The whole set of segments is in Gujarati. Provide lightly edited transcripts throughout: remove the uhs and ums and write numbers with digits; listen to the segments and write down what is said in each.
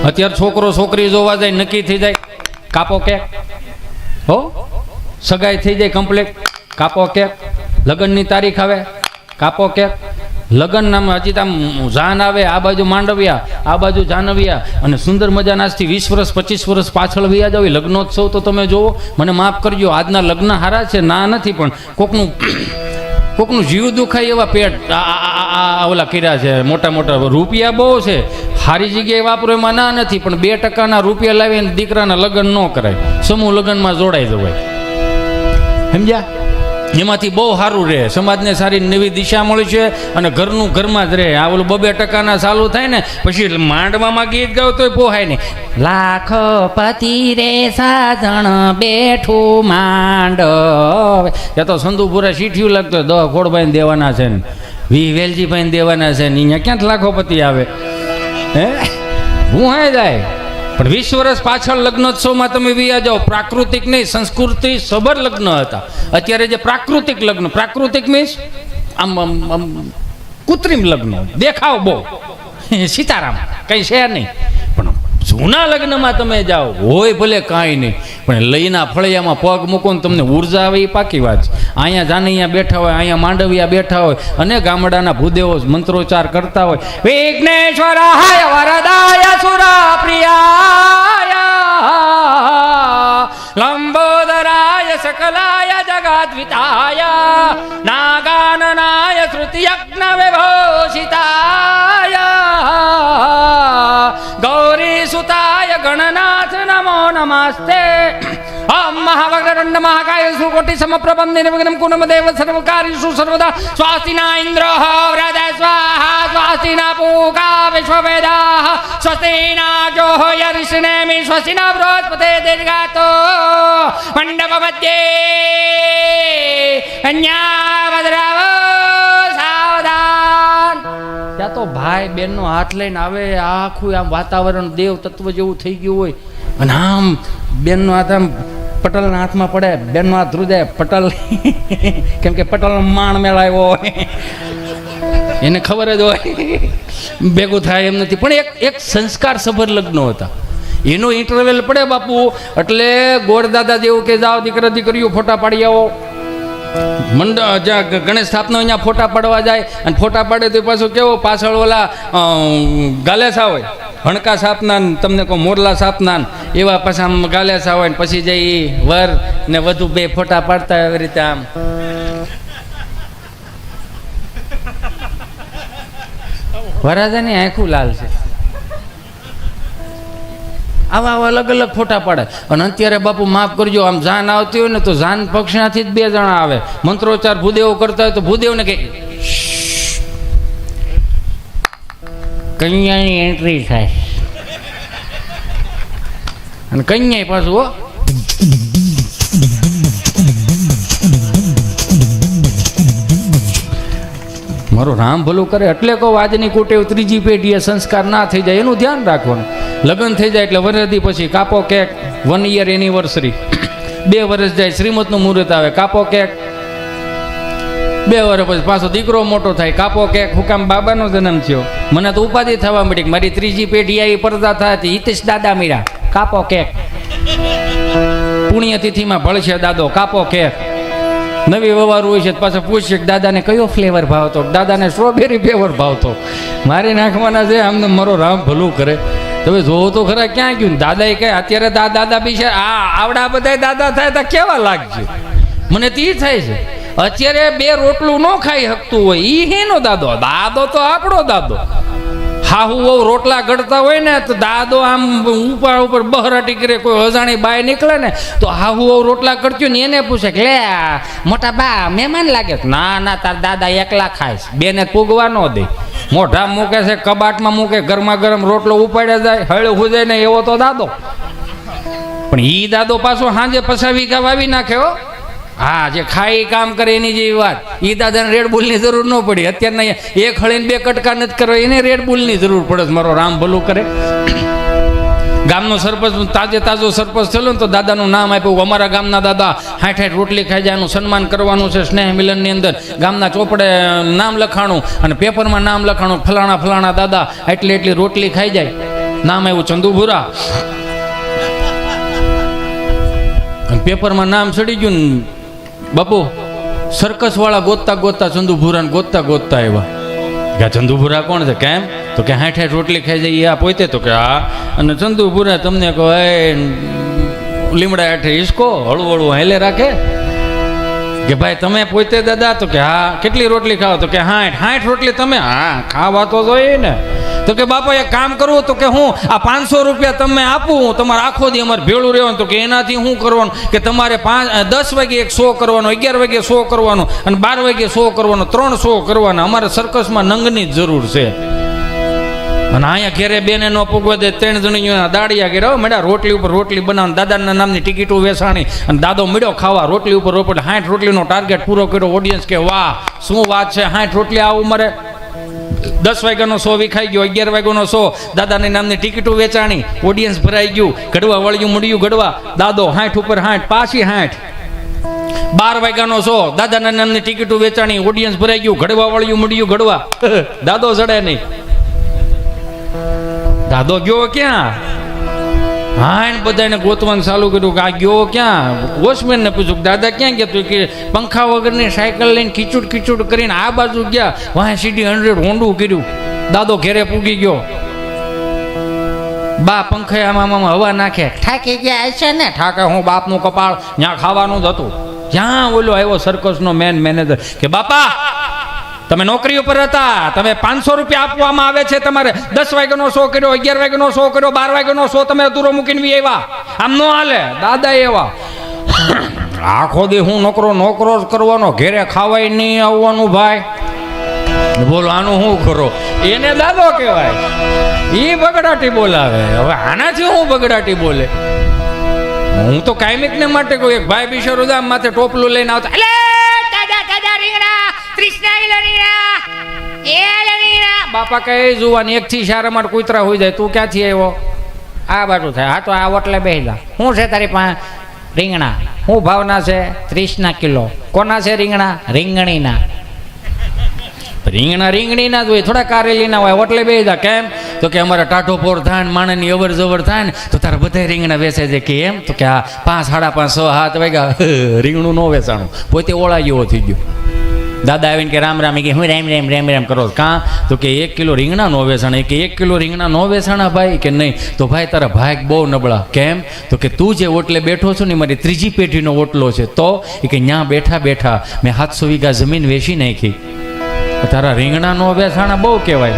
અત્યારે છોકરો છોકરી જોવા જાય નક્કી થઈ જાય કાપો કેક, હો સગાઈ થઈ જાય કમ્પ્લીટ કાપો કેક, લગ્નની તારીખ આવે કાપો કેક, લગ્ન નામ હજી આમ જાન આવે, આ બાજુ માંડવિયા આ બાજુ જાનવિયા, અને સુંદર મજાના આજથી 20 વર્ષ 25 વર્ષ પાછળ વયા જાવ. લગ્નોત્સવ તો તમે જોવો, મને માફ કરજો, આજના લગ્ન હારા છે ના નથી, પણ કોકનું જીવ દુખાય એવા પેટ ઓલા કર્યા છે. મોટા મોટા રૂપિયા બહુ છે, સારી જગ્યાએ વાપરો એમાં ના નથી, પણ 2% રૂપિયા લાવીને દીકરાના લગ્ન ન કરાય, સમૂહ લગ્નમાં જોડાઈ જવાય, સમજ્યા? એમાંથી બહુ સારું રહે, સમાજને સારી નવી દિશા મળી છે, અને ઘરનું ઘરમાં જ રહે. આ ઓલું 2% ચાલુ થાય ને પછી માંડવામાં ગીત ગાવ તોય પોહાય નહીં. લાખપતિ રે સાજણ બેઠું માંડ, ત્યાં તો સંધુપુરા શીઠિયું લાગતો 10 ખોડભાઈ દેવાના છે ને 20 વેલજીભાઈ દેવાના છે ને, અહીંયા ક્યાંથી લાખોપતિ આવે હે? હું હે જાય. પણ 20 વર્ષ પાછળ લગ્નોત્સવમાં તમે વિયા જાઓ, પ્રાકૃતિક નહીં સંસ્કૃતિ સભર લગ્ન હતા. અત્યારે જે પ્રાકૃતિક લગ્ન, પ્રાકૃતિક મીન્સ આમ કૃત્રિમ લગ્ન, દેખાવ બહુ સીતારામ કઈ છે નહીં. પણ જૂના લગ્નમાં તમે જાઓ, હોય ભલે કાંઈ નહીં, પણ લઈના ફળિયામાં પગ મૂકો ને તમને ઉર્જા આવે એ પાકી વાત છે. અહીંયા જાનૈયા બેઠા હોય, અહીંયા માંડવિયા બેઠા હોય, અને ગામડાના ભૂદેવો મંત્રોચ્ચાર કરતા હોય, વિઘ્નેશ્વરાય વરદાય સુરપ્રિયાય લંબોદરાય સકલાય જગદ્વિતાય નાગાનનાય શ્રુતિયજ્ઞ વિભૂષિતાય ગૌરી સુતાય ગણનાથ નમો નમસ્તે. ઓમ મહાવક્રતુંડ મહાકાય સુકોટિ સમપ્રભં નિર્વિઘ્नं કુરુ દેવ સર્વકાર્યેષુ સર્વદા. સ્વાસ્તિના ઇન્દ્રો વૃધ્ય સ્વાહા સ્વાસ્તિના પૂષા વિશ્વવેદાઃ સ્વસ્તિના જોહયર્ષિણેમિ સ્વસ્તિના બૃહસ્પતે દીર્ઘાતો મંડપ મધ્યે અન્યાવદ્રાવો સાવધાન. ત્યાં તો ભાઈ બહેનનો હાથ લઈને આવે, આખું આમ વાતાવરણ દેવ તત્વ જેવું થઈ ગયું હોય, અને આમ બેનનો હાથ આમ પટલના હાથમાં પડે, બેનનો હાથ ધ્રુજે પટલ, કેમ કે પટલ માણ મેળાવ્યો હોય એને ખબર જ હોય ભેગું થાય એમ નથી. પણ એક સંસ્કાર સભર લગ્ન હતા, એનો ઇન્ટરવેલ પડે બાપુ એટલે ગોળદાદા જેવું કે જાઓ દીકરા દીકરીઓ ફોટા પાડી આવો. જ્યાં ગણેશ સ્થાપના અહીંયા ફોટા પાડવા જાય, અને ફોટા પાડે તો પાછું કેવો પાછળ ઓલા ગાલેસા હોય, હણકા સાપના તમને કહો મોરલા સાપના એવા પાછા આમ ગાલેસા હોય, ને પછી જઈ વર ને વધુ બે ફોટા પાડતા એવી રીતે આમ વરાજાની આંખું લાલ છે. આવા અલગ અલગ ફોટા પાડે. અને અત્યારે બાપુ માફ કરજો, આમ જાન આવતી હોય ને તો જાન પક્ષનાથી જ 2 જણા આવે, મંત્રોચ્ચાર ભૂદેવો કરતા હોય તો ભૂદેવને કે કન્યાની એન્ટ્રી થાય, અને કન્યા પાછું હો મારું રામ ભલું કરે. એટલે કહું આજની કુટેવ ત્રીજી પેઢીએ સંસ્કાર ના થઈ જાય એનું ધ્યાન રાખવાનું. લગ્ન થઈ જાય એટલે વરદી પછી કાપો કેક, 1 year એનિવર્સરી, 2 વર્ષ જાય શ્રીમતનું મુહૂર્ત આવે કાપો કેક, 2 વર્ષ પછી પાછો દીકરો મોટો થાય કાપો કેક. હુકામ બાબાનો જન્મ થયો, મને તો ઉપાધિ થવા મળી, મારી ત્રીજી પેઢી આવી પડદા થાય, હિતેશ દાદા મીરા કાપો કેક, પુણ્યતિથિમાં ભળશે દાદો કાપો કેક. નવી વવારું હોય છે પાછા પૂછશે કે દાદાને કયો ફ્લેવર ભાવતો, દાદાને સ્ટ્રોબેરી ફ્લેવર ભાવતો. મારી નાખવાના છે આમને મારો રામ ભલું કરે. તમે જોવો તો ખરા ક્યાં ગયું દાદા કઈ અત્યારે દાદા બી છે, આવડા બધા દાદા થાય તો કેવા લાગશે, મને તો એ થાય છે. અત્યારે 2 રોટલું ન ખાઈ શકતું હોય ઈ હેનો દાદો, દાદો તો આપણો દાદો. હાહુ બહુ રોટલા ગળતા હોય ને તો દાદો આમ ઉપર બહરાટી કરે, કોઈ અજાણી બાય નીકળે ને તો હાહુ બહુ રોટલા કરતી ને એને પૂછે કે લે મોટા બા મહેમાન લાગે. ના ના તાર દાદા એકલા ખાય, બેને પૂગવા ન દે, મોઢા મૂકે છે કબાટમાં મૂકે, ગરમા ગરમ રોટલો ઉપાડ્યા જાય, હળ્યો હુજાય ને એવો તો દાદો. પણ ઈ દાદો પાછો સાંજે 50 વીઘા વાવી નાખે હો. હા, જે ખાઈ કામ કરે એની જેવી વાત. ઈ દાદાને રેડબુલની જરૂર ન પડી. અત્યારના 1 હળીને 2 કટકા નથી કરવા, એને રેડબુલની જરૂર પડે. મારો રામ ભલું કરે. ગામનો સરપંચ તાજો સરપંચ થયેલો ને તો દાદાનું નામ આપ્યું. અમારા ગામના દાદા 60 રોટલી ખાઈ જાય, એનું સન્માન કરવાનું છે. સ્નેહ મિલનની અંદર ગામના ચોપડે નામ લખાણું અને પેપરમાં નામ લખાણું, ફલાણા દાદા એટલી રોટલી ખાઈ જાય. નામ આવ્યું ચંદુભુરા. અને પેપરમાં નામ ચડી ગયું ને બાપુ સર્કસ વાળા ગોતતા ગોતતા ચંદુભુરા ગોતતા ગોતતા આવ્યા કે ચંદુભુરા કોણ છે? કેમ? તો કે 60 રોટલી ખાઈ જાય આ પોતે. તો કે હા. અને ચંદુભુરા તમને કહો લીમડા હેઠે હિસકો હળવું હળવું હાલે રાખે કે ભાઈ તમે પોતે દાદા? તો કે હા. કેટલી રોટલી ખાઓ? તો કે 60 રોટલી તમે? હા, ખાવા તો જોઈએ ને. તો કે બાપા એક કામ કરવું? તો કે હું આ 500 રૂપિયા તમે આપું, તમારે આખો દી અમારે ભેળું રહેવાનું. તો કે એનાથી શું કરવાનું? કે તમારે 10 વાગે એક શો કરવાનો, 11 વાગે શો કરવાનો અને 12 વાગે શો કરવાનો, 3 શો કરવાના. અમારે સર્કસમાં નંગની જ જરૂર છે. અને અહીંયા ઘેરે બેને ન પૂગવા દે 3 જણીઓના દાડિયા કર્યા મેળા રોટલી ઉપર રોટલી બનાવવાની. દાદાના નામની ટિકિટો વેચાણી અને દાદો મળ્યો ખાવા રોટલી ઉપર રોટલી. 60 રોટલીનો ટાર્ગેટ પૂરો કર્યો. ઓડિયન્સ કે વાહ શું વાત છે, 60 રોટલી આવું મારે. 10 વાગ્યાનો શો વિખાઈ ગયો, 11 વાગ્યાનો શો, દાદાની નામની ટિકિટો વેચાણી, ઓડિયન્સ ભરાઈ ગયું, ગઢવા વળ્યું મળ્યું ગઢવા, દાદો 60 ઉપર 60 પાછી 60. 12 વાગ્યાનો શો, દાદાના નામની ટિકિટો વેચાણી, ઓડિયન્સ ભરાઈ ગયું, ગઢવા વળ્યું મળ્યું ગઢવા, દાદો ચડે નહીં. દાદો ગયો ક્યાં? હા, બધાને ગોતવાનું ચાલુ કર્યું કે આ ગયો ક્યાં? વોચમેન ને પૂછ્યું દાદા ક્યાં ગયા? તો કે પંખા વગરની સાયકલ લઈને ખીચુડ ખીચુડ કરીને આ બાજુ ગયા, વાહ સીડી 100 હોંડું કર્યું. દાદો ઘેરે પૂગી ગયો. બા પંખે આમાં હવા નાખે, ઠાકી ગયા છે ને? ઠાકે હું બાપનું કપાળ, ત્યાં ખાવાનું જ હતું. જ્યાં ઓલો આવ્યો સર્કસનો મેનેજર કે બાપા તમે નોકરી ઉપર હતા, તમે 500 રૂપિયા આપવામાં આવે છે, તમારે 10 વાગ્યાનો શો કર્યો, 11 વાગ્યાનો શો કર્યો, 12 વાગ્યાનો શો તમે અધૂરો મૂકીને આવ્યા, આમ નો હાલે. દાદા એવા આખો દી હું નોકરો જ કરવાનો, ઘેરે ખાવાય નહીં આવવાનું. ભાઈ બોલો આનું શું કરો? એને દાદો કહેવાય, એ બગડાટી બોલાવે. હવે આનાથી હું બગડાટી બોલે? હું તો કાયમિક ને માટે કોઈ એક ભાઈ બિચારો આમ માથે ટોપલું લઈને આવતા, બાપા કઈ જોવાની 1 થી 4 અમારે કૂતરા હોઈ જાય. તું ક્યાંથી આવ્યો? આ બાજુ થાય. હા તો આ ઓટલે બેસી જા. શું છે તારી પાસે? રીંગણા. શું ભાવના છે? 30 કિલો. કોના છે રીંગણા? રીંગણીના. રીંગણીના જ હોય, થોડા કારેલીના હોય. ઓટલે બેસી જા. કેમ? તો કે અમારે ટાઢોપોર થાય ને માણસની અવર જવર થાય ને તો તારા બધા રીંગણા વેચે છે. કે એમ? તો કે આ 5, 5:30, 6, 7 વાગ્યા રીંગણું ન વેચાણું. પોતે ઓળા જેવો થઈ ગયો. દાદા આવીને કે રામ રામ, કે હું રેમ કરો. કાં? તો કે 1 કિલો રીંગણા નો વેચાણા. કે 1 કિલો રીંગણા નો વેચાણા ભાઈ? કે નહીં. તો ભાઈ તારા ભાગ બહુ નબળા. કેમ? તો કે તું જે ઓટલે બેઠો છો ને મારી 3જી પેઢીનો ઓટલો છે. તો એ કે ન્યા બેઠા બેઠા મેં 700 વીઘા જમીન વેચી નાખી. તારા રીંગણા નો વેચાણા બહુ કહેવાય.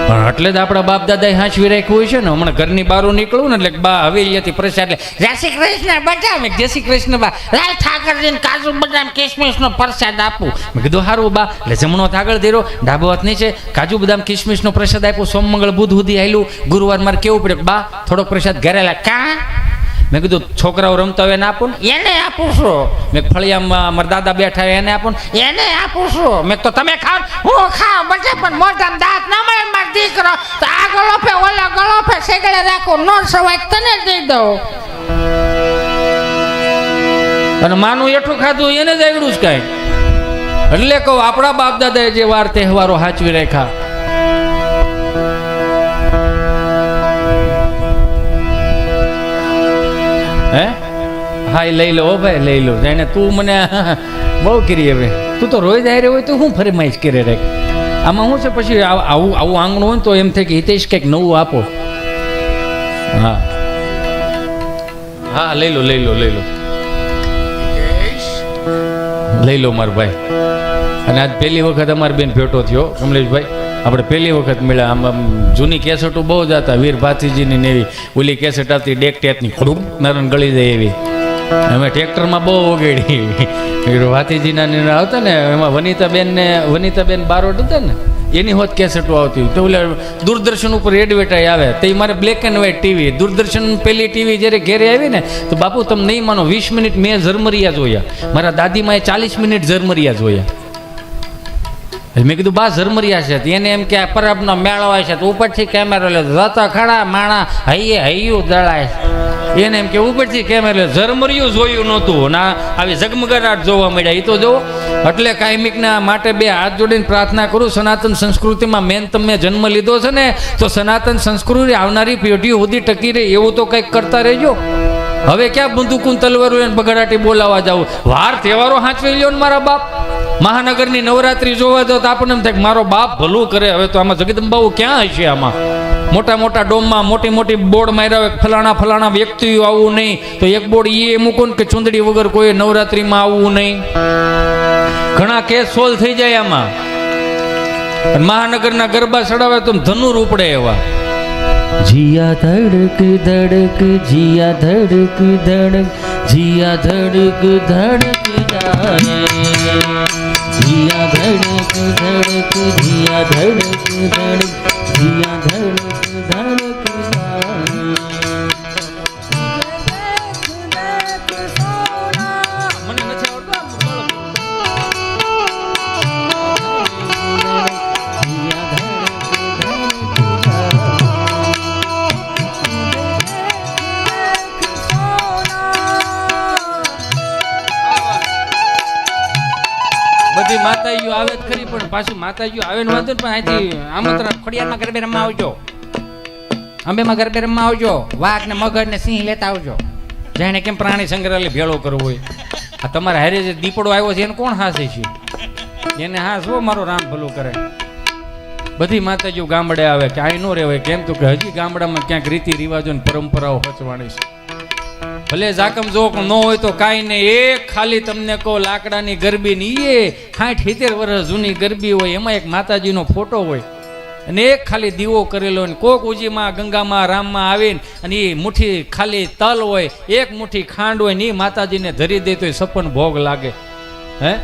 પણ એટલે જ આપણા બાપ દાદાએ હાંચવી રાખ્યું હોય છે ને. હમણાં ઘરની બહાર નીકળવું ને એટલે બા હવેલીથી પ્રસાદ એટલે જય શ્રી કૃષ્ણ બદામ, જય શ્રી કૃષ્ણ બા, લાલ ઠાકરજીને કાજુ બદામ કિસમિસનો પ્રસાદ આપું. મેં કીધું સારું બા. એટલે જમણો હાથ આગળ ધીરો, ડાબો હાથ નીચે, કાજુ બદામ કિસમિસનો પ્રસાદ આપ્યો. સોમ મંગળ બુધ સુધી આવેલું. ગુરુવાર મારે કેવું પડ્યું બા થોડોક પ્રસાદ ઘરે લા. કાં? મેં કીધું છોકરાઓ રમતા હોય એને આપું ને? એને આપું છું. મેં ફળિયામાં મારા દાદા બેઠા હોય એને આપું ને? એને આપું છું. મેં તો તમે ખાવ? હું ખાવ બધે, પણ મોઢામાં દાંત ના મળે મારો દીકરો તો આ ગળોફે ઓલા ગળોફે સેગડે રાખો, નો સવાય તને દઈ દઉં. અને માનું એઠું ખાધું એને જ આવડું જ કાંઈ. એટલે કહું આપણા બાપ દાદાએ જે વાર તહેવારો સાચવી રાખ્યા. હે હા એ લઈ લો ભાઈ, લઈ લો. એને તું મને બહુ કરી. હવે તું તો રોજ આવી હોય તો હું ફરમાઈશ કરે રે. આમાં શું છે પછી આવું આંગણું હોય ને તો એમ થાય કે હિતેશ કંઈક નવું આપો. હા હા લઈ લો લઈ લો મારા ભાઈ. અને આજ પહેલી વખત અમારી બેન ભેટો થયો કમલેશભાઈ. આપણે પહેલી વખત મળ્યા. આમ જૂની કેસેટો બહુ જ હતા, વીર ભાતીજીની ને એવી. ઓલી કેસેટ હતી ડેક ટેટની, નરણ ગળી જાય એવી. અમે ટ્રેક્ટરમાં બહુ ઓગેડી. વીર ભાતીજીના આવતા ને એમાં વનિતાબેન બારોટ હતા ને એની હોત કેસેટો આવતી. તો ઓલા દૂરદર્શન ઉપર એડવર્ટાઈઝ આવે તો એ મારે black and white TV. Doordarshan પહેલી ટીવી જ્યારે ઘેરે આવી ને તો બાપુ તમે નહીં માનો 20 મિનિટ મેં ઝરમરિયા જોયા. મારા દાદીમાએ 40 મિનિટ ઝરમરિયા જોયા. મેં કીધું બા ઝરમરિયા છે. એને એમ કે પરબનો મેળો હોય છે તો ઉપરથી કેમેરો લે જતા ખડા માણા હૈયું દળાય. એને એમ કે ઉપરથી કેમેરો ઝરમરિયું જોયું નહોતું ના આવી ઝગમગાટ જોવા મળ્યા. એ તો જો એટલે કાયમિકના માટે બે હાથ જોડીને પ્રાર્થના કરું, સનાતન સંસ્કૃતિમાં મેન તમે જન્મ લીધો છે ને, તો સનાતન સંસ્કૃતિ આવનારી પેઢીઓ સુધી ટકી રહે એવું તો કંઈક કરતા રહેજો. હવે ક્યાં બંદૂકું તલવારો લઈને બગડાટી બોલાવા જાવ? વાર તહેવારો સાચવી લ્યો ને મારા બાપ. મહાનગરની નવરાત્રી જોવા જાવ તો આપણને એમ થાય કે મારો બાપ ભલું કરે. હવે તો આમાં જગદંબાઓ ક્યાં હશે? આમાં મોટા મોટા ડોમમાં મોટી મોટી બોર્ડ માર્યા હોય, ફલાણા ફલાણા વ્યક્તિઓ આવવું નહીં, તો એક બોર્ડ એ મૂકો ને કે ચુંદડી વગર કોઈ નવરાત્રીમાં આવવું નહીં. ઘણા કેસ સોલ્વ થઈ જાય આમાં. મહાનગરના ગરબા ચડાવે તો ધનુર ઉપડે એવા. जिया धड़क धड़क जिया धड़क धड़क जिया धड़क धड़क जाए, जिया धड़क धड़क जिया धड़क धड़क जिया धड़क धड़क जाए. મને નથી આવડતું બધી માતાજીઓ આવે જ ખરી, પણ પાછું માતાજીઓ આવે ને વાંધો પણ અહીંથી આમંત્રણ ખોડિયારમાં ગરબે રમવા આવજો, અંબેમાં ગરબે રમવા આવજો, વાઘ ને મગર ને સિંહ લેતા આવજો. જાણે કેમ પ્રાણી સંગ્રહાલય ભેળો કરવો હોય. આ તમારા હારે જે દીપડો આવ્યો છે એને કોણ હાસે છે? એને હાસ હો, મારો રામ ભલું કરે. બધી માતાજીઓ ગામડે આવે કે અહીં નો રહેવાય. કેમ તો કે હજી ગામડામાં ક્યાંક રીતિ રિવાજો ને પરંપરાઓ હચવાણી છે. ભલે જાકમ જોક ન હોય તો કાંઈ નહીં, એક ખાલી તમને કહો લાકડાની ગરબી ની એ 60-70 વર્ષ જૂની ગરબી હોય, એમાં એક માતાજીનો ફોટો હોય અને એક ખાલી દીવો કરેલો હોય. કોક ઉજીમાં ગંગામાં રામમાં આવીને અને એ મુઠ્ઠી ખાલી તલ હોય, એક મુઠ્ઠી ખાંડ હોય ને એ માતાજીને ધરી દે તો એ સપન ભોગ લાગે. હે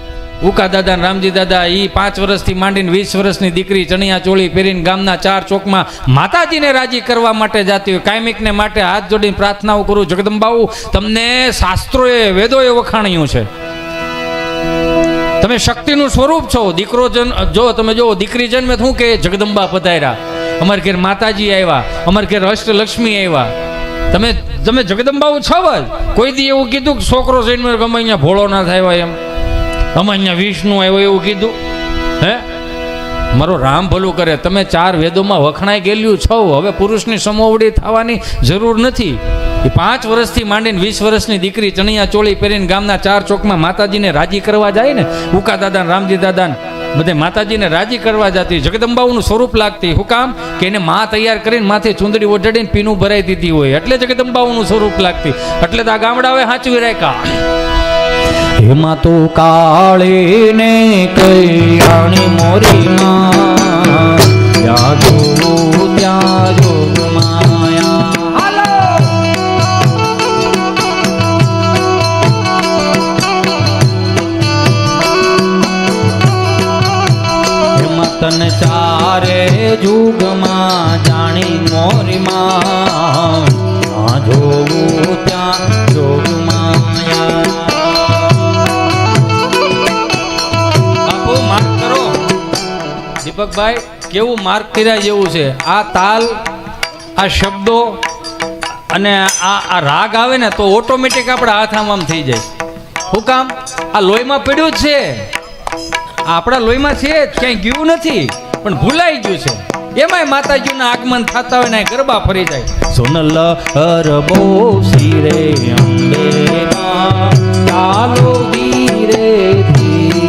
ઉકા દાદા રામજી દાદા એ 5 વર્ષથી માંડીને 20 વર્ષની દીકરી ચણિયા ચોળી પહેરીને ગામના 4 ચોકમાં માતાજીને રાજી કરવા માટે જાતી હોય. કાયમિકને માટે હાથ જોડીને પ્રાર્થનાઓ કરું, જગદંબાઓ તમને શાસ્ત્રોએ વેદોએ વખાણ્યું છે. તમે શક્તિનું સ્વરૂપ છો. દીકરો જો તમે જો દીકરી જન્મે શું કે જગદંબા પધાર્યા, અમારે ઘેર માતાજી આવ્યા, અમારે ઘેર અષ્ટલક્ષ્મી આવ્યા. તમે જગદંબાઓ છો જ. કોઈ દી એવું કીધું કે છોકરો જઈને ગમે અહીંયા ભોળો ના થાય એમ, અમે અહીંયા વિષ્ણુ આવ્યો એવું કીધું? હે મારો રામ ભલું કરે. તમે 4 વેદોમાં વખણાઈ ગયેલું છો. હવે પુરુષની સમોવડી થવાની જરૂર નથી. એ 5 વર્ષથી માંડીને 20 વર્ષની દીકરી ચણિયા ચોળી પહેરીને ગામના 4 ચોકમાં માતાજીને રાજી કરવા જાય ને, ઉકા દાદા રામજી દાદા બધે માતાજીને રાજી કરવા જતી. જગદંબાઓનું સ્વરૂપ લાગતી. શું કામ કે એને માં તૈયાર કરીને માથે ચુંદડી ઓઢાડીને પીનું ભરાઈ દીધી હોય, એટલે જગદંબાઓનું સ્વરૂપ લાગતી. એટલે તો આ ગામડાઓએ સાચવી રાખ્યા. એમાં તો કાળી ને કૈયાણી મોરી માં, ત્યાં જો ત્યાં જોગ માયા. એમાં તને ચારે જુગમાં જાણી મોરી માં, ત્યાં જોવું ત્યાં જોગ માયા. દીપકભાઈ કેવું માર્ક કર્યા જેવું છે. આ તાલ, આ શબ્દો અને આ રાગ આવે ને તો ઓટોમેટિક આપણા હાથ આમ થઈ જાય. શું કામ? આ લોહીમાં પડ્યું જ છે, આપણા લોહીમાં છે જ, ક્યાંય ગયું નથી પણ ભૂલાઈ ગયું છે. એમાંય માતાજીના આગમન થતા હોય ને ગરબા ફરી જાય. સોનલ અરબો શિરે અંબે ચાલો ધીરે ધીરે.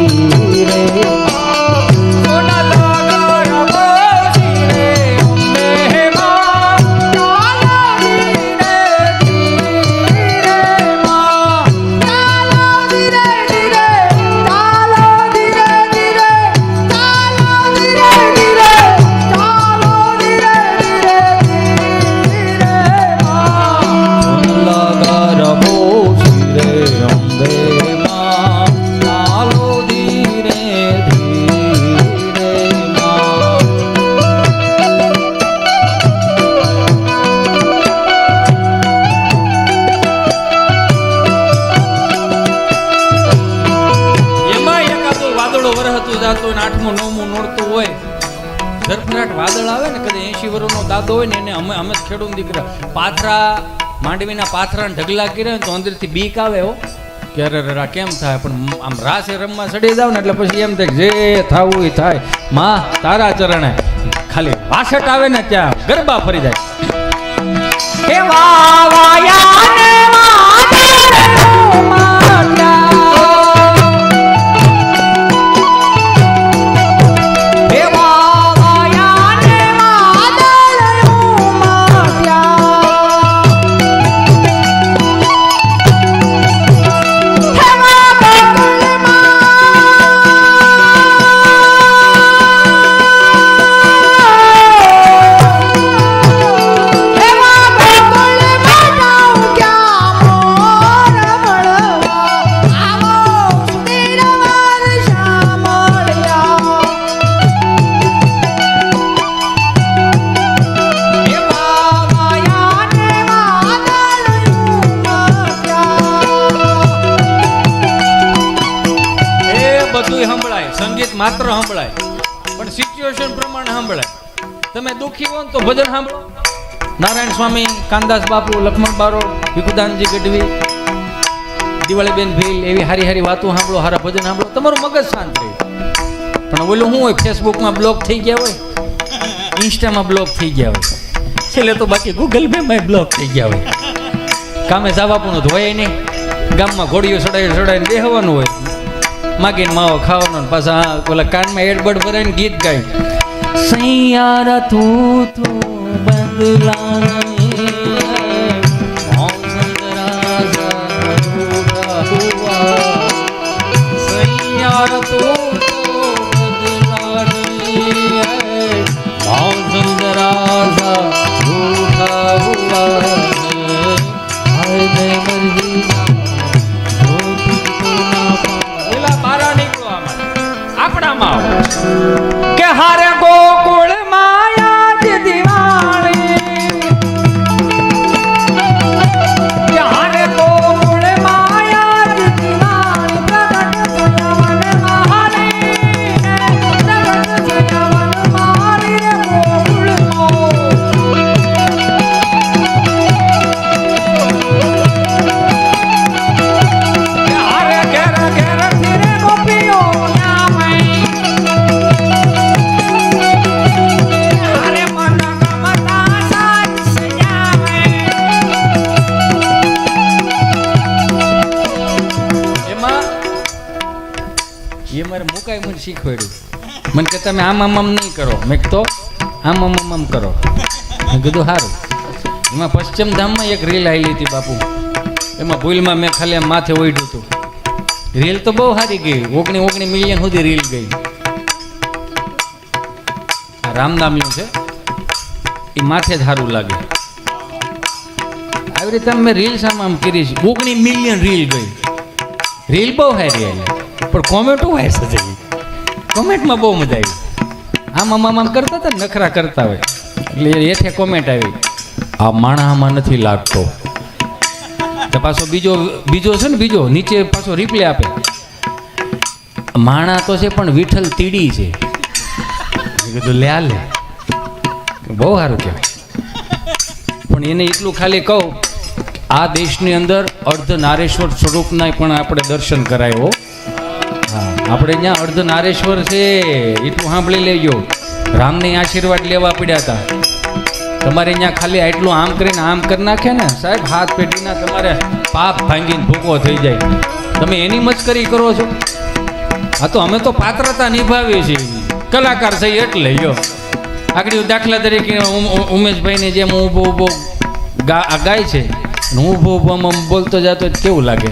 ધરફરાટ વાદળ આવે ને, કદાચ 80 વર્ષનો દાદો હોય ને એને અમે ખેડૂત દીકરા પાથરા માંડવીના પાથરા ઢગલા કર્યા ને તો અંદરથી બીક આવે. હો કે અરે કેમ થાય, પણ આમ રાસે રમવા ચડી જાવ ને એટલે પછી એમ થાય જે થવું એ થાય, માં તારા ચરણે. ખાલી વાસટ આવે ને ત્યાં ગરબા ફરી જાય. સંગીત માત્ર સંભળાય પણ સિચ્યુએશન પ્રમાણે સંભળાય. તમે દુઃખી હો ને તો ભજન સાંભળો. નારાયણ સ્વામી, કાનદાસ બાપુ, લક્ષ્મણ બારો, ભીખુદાનજી ગઢવી, દિવાળીબેન ભીલ, એવી હારી હારી વાતો સાંભળો, હારા ભજન સાંભળો, તમારું મગજ શાંત રહે. પણ ઓલું શું હોય, ફેસબુકમાં બ્લોક થઈ ગયા હોય, ઇન્સ્ટામાં બ્લોક થઈ ગયા હોય, છેલ્લે તો બાકી ગૂગલ પેમાં બ્લોક થઈ ગયા હોય. કામે જવા પણ હોય નહીં, ગામમાં ઘોડીઓ ચડાવીને બેહવાનું હોય, માગીને માવો ખાવાનો, પાછા ઓલા કાનમાં એડબડ ભરાઈને ગીત ગાય. સૈયારા તું બદલા સૈયારા તું કે હારે ગોકુળ માયા જ દિવાળી, કે હારે ગોકુળ માયા જ દિવાળી, પ્રગટ થયવન મહારી, પ્રગટ થયવન મહારી રે ગોકુળ કે હારે ઘેર ઘેર ફિરે ગોપીઓ એ મારે મુકાઈ મને શીખવાડ્યું. મને કે તમે આમ આમ આમ નહીં કરો, મેં તો આમ આમ આમ આમ કરો. મેં કીધું સારું. એમાં પશ્ચિમ ધામમાં એક રીલ આવેલી હતી બાપુ, એમાં ભૂલમાં મેં ખાલી આમ માથે ઓઢ્યું હતું. રીલ તો બહુ સારી ગઈ, 19 મિલિયન સુધી રીલ ગઈ. આ રામનામનું છે, એ માથે જ સારું લાગે. આવી રીતે મેં રીલ્સ આમ કરી છે, 19 મિલિયન રીલ ગઈ. રીલ બહુ સારી આવી, પણ કોમેન્ટો હોય છે, કોમેન્ટમાં બહુ મજા આવી. આમ આમ આમ કરતા હતા, નખરા કરતા હોય એટલે એઠે કોમેન્ટ આવી, આ માણામાં નથી લાગતો. તો પાછો બીજો છે ને, બીજો નીચે પાછો રિપ્લે આપે, માણા તો છે પણ વિઠ્ઠલ તીડી છે. મેં કીધું લે બહુ સારું કહેવાય. પણ એને એટલું ખાલી કહું, આ દેશની અંદર અર્ધ નારેશ્વર સ્વરૂપના પણ આપણે દર્શન કરાય હો. હા, આપણે ત્યાં અર્ધ નારેશ્વર છે એટલું સાંભળી લેજો. રામને આશીર્વાદ લેવા પડ્યા હતા. તમારે ત્યાં ખાલી આટલું આમ કરીને આમ કરી નાખે ને સાહેબ, હાથ પેઢીના તમારે પાપ ભાંગીને ભૂકો થઈ જાય. તમે એની મસ્કરી કરો છો. હા, તો અમે તો પાત્રતા નિભાવીએ છીએ, કલાકાર છે એટલે યો. આગળ દાખલા તરીકે ઉમેશભાઈની જેમ ઊભો ગાય છે, હું ઊભો બોલતો જતો કેવું લાગે?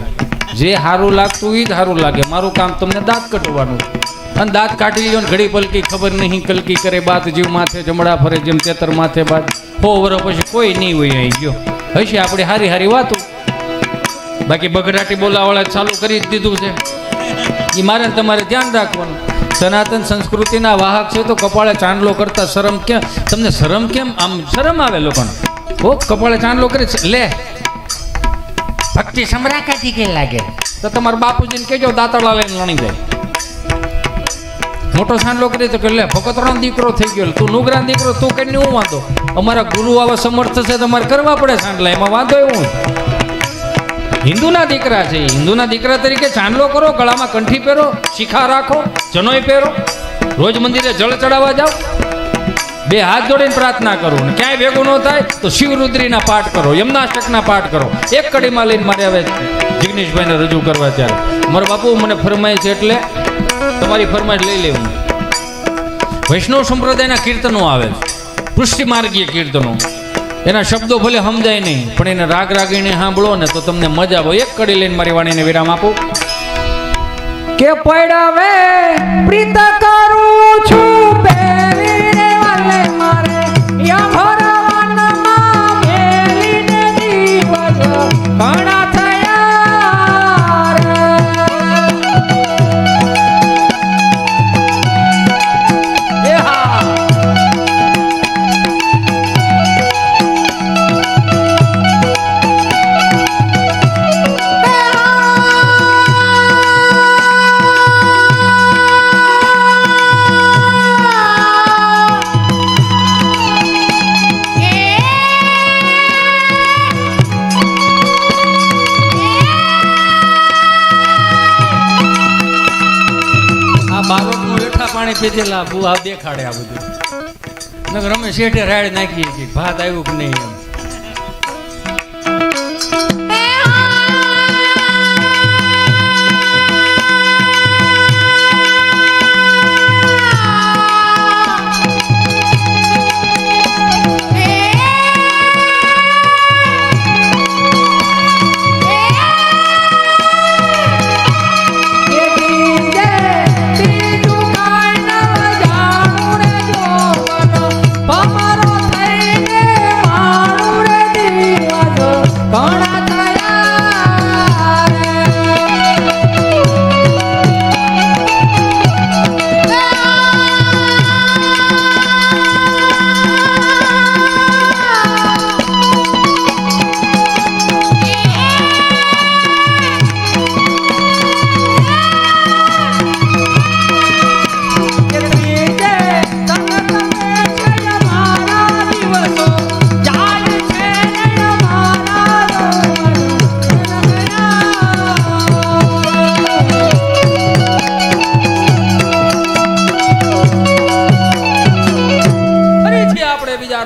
જે સારું લાગતું એ જ સારું લાગે. મારું કામ તમને દાંત કટવાનું, અને દાંત કાઢી લ્યો ને ઘડી પલકી ખબર નહીં કલકી કરે બાત, જીવ માથે જમડા ફરે જેમ તેતર માથે બાદ. 100 વર્ષ પછી કોઈ નહીં હોય અહીં ગયો હશે આપણે હારી હારી વાતો. બાકી બગડાટી બોલાવાળા ચાલુ કરી જ દીધું છે. એ મારે તમારે ધ્યાન રાખવાનું. સનાતન સંસ્કૃતિના વાહક છે તો કપાળે ચાંદલો કરતા શરમ કેમ? તમને શરમ કેમ? આમ શરમ આવે લોકોને. ઓ કપાળે ચાંદલો કરે લે ભક્તિ સમરાકાથી કે લાગે તો તમારા બાપુજીને કહેજો દાંતળા લઈને લણી જાય. મોટો ચાંદલો કરી તો કે લે ભગતરાનો દીકરો થઈ ગયો, તું નુગરા દીકરો, તું કઈ હું વાંધો? અમારા ગુરુ આવા સમર્થ છે તમારે કરવા પડે ચાંદલા, એમાં વાંધો એવું. હિન્દુના દીકરા છે. હિન્દુના દીકરા તરીકે ચાંદલો કરો, ગળામાં કંઠી પહેરો, શિખા રાખો, જનોય પહેરો, રોજ મંદિરે જળ ચડાવવા જાઓ, બે હાથ જોડીને પ્રાર્થના કરો. ને ક્યાંય ભેગું ન થાય તો શિવરુદ્રીના પાઠ કરો, યમનાષ્ટકના પાઠ કરો. એક કડીમાં લઈને મારે હવે જિગ્નેશભાઈને રજૂ કરવા ત્યારે મારા બાપુ મને ફરમાય છે એટલે તમારી ફરમાઈશ લઈ લેવું. વૈષ્ણવ સંપ્રદાયના કીર્તનો આવે, પુષ્ટિમાર્ગીય કીર્તનો. એના શબ્દો ભલે સમજાય નહીં, પણ એને રાગ રાગીને સાંભળો ને તો તમને મજા આવે. એક કડી લઈને મારી વાણીને વિરામ આપું. કે પડાવે પ્રીત કરું છું પહેરીને વાલે મારે યા ભરવાનમાં મેલીને દિવસ ઘણા થયા રે. એ હા બારોટનું હેઠા પાણી પીધેલા બુ આ દેખાડે આ બધું. નકર અમે શેઠે રાડ નાખીએ છીએ ભાત આવ્યું કે નહીં એમ.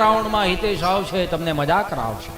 રાઉન્ડમાં હિતેશ આવશે, તમને મજા કરાવશે.